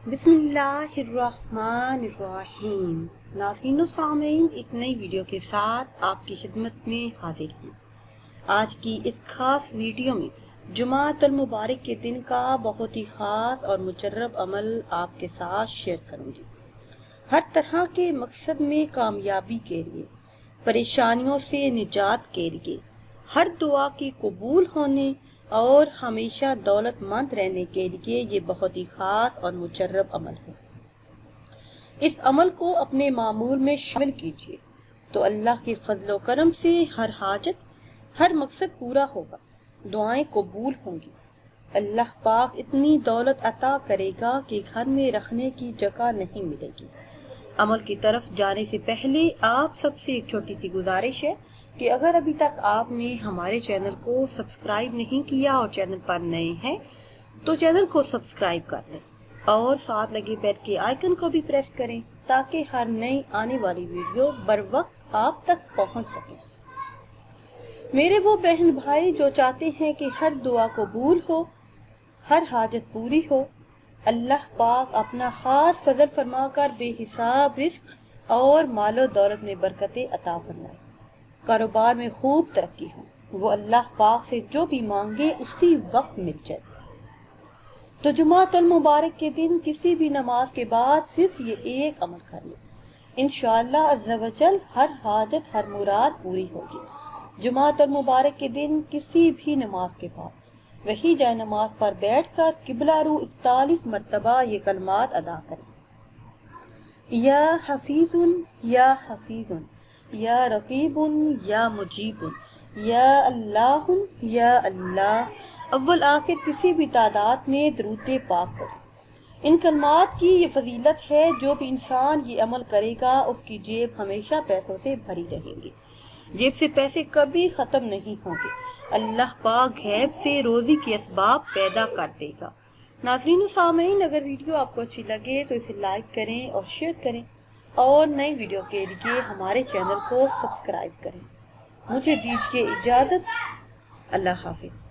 بسم اللہ الرحمن الرحیم۔ ناظرین و سامعین، ایک نئی ویڈیو کے ساتھ آپ کی خدمت میں حاضر ہوں۔ آج کی اس خاص ویڈیو میں جمعۃ المبارک کے دن کا بہت ہی خاص اور مجرب عمل آپ کے ساتھ شیئر کروں گی۔ ہر طرح کے مقصد میں کامیابی کے لیے، پریشانیوں سے نجات کے لیے، ہر دعا کی قبول ہونے اور ہمیشہ دولت مند رہنے کے لیے یہ بہت ہی خاص اور مجرب عمل ہے۔ اس عمل کو اپنے معمول میں شامل کیجیے تو اللہ کے فضل و کرم سے ہر حاجت، ہر مقصد پورا ہوگا، دعائیں قبول ہوں گی۔ اللہ پاک اتنی دولت عطا کرے گا کہ گھر میں رکھنے کی جگہ نہیں ملے گی۔ عمل کی طرف جانے سے پہلے آپ سب سے ایک چھوٹی سی گزارش ہے کہ اگر ابھی تک آپ نے ہمارے چینل کو سبسکرائب نہیں کیا اور چینل پر نئے ہیں تو چینل کو سبسکرائب کر لیں اور ساتھ لگے بیل کے آئیکن کو بھی پریس کریں تاکہ ہر نئی آنے والی ویڈیو بر وقت آپ تک پہنچ سکے۔ میرے وہ بہن بھائی جو چاہتے ہیں کہ ہر دعا قبول ہو، ہر حاجت پوری ہو، اللہ پاک اپنا خاص فضل فرما کر بے حساب رزق اور مال و دولت میں برکتیں عطا فرمائے، کاروبار میں خوب ترقی ہو، وہ اللہ پاک سے جو بھی مانگے اسی وقت مل جائے۔ تو جمعۃ المبارک کے دن کسی بھی نماز کے بعد صرف یہ ایک عمل کر لیں، انشاءاللہ عز و جل ہر حاجت، ہر مراد پوری ہوگی۔ جمعۃ المبارک کے دن کسی بھی نماز کے بعد وہی جائے نماز پر بیٹھ کر قبلہ رو 41 مرتبہ یہ کلمات ادا کریں: یا حفیظ یا حفیظ، یا رقیب یا مجیب، یا اللہ یا اللہ، اول آخر کسی بھی تعداد میں درود پاک کریں۔ ان کلمات کی یہ فضیلت ہے، جو بھی انسان یہ عمل کرے گا اس کی جیب ہمیشہ پیسوں سے بھری رہیں گی، جیب سے پیسے کبھی ختم نہیں ہوں گے، اللہ پاک غیب سے روزی کے اسباب پیدا کر دے گا۔ ناظرین و سامعین، اگر ویڈیو آپ کو اچھی لگے تو اسے لائک کریں اور شیئر کریں اور نئی ویڈیو کے لیے ہمارے چینل کو سبسکرائب کریں۔ مجھے دیجیے اجازت، اللہ حافظ۔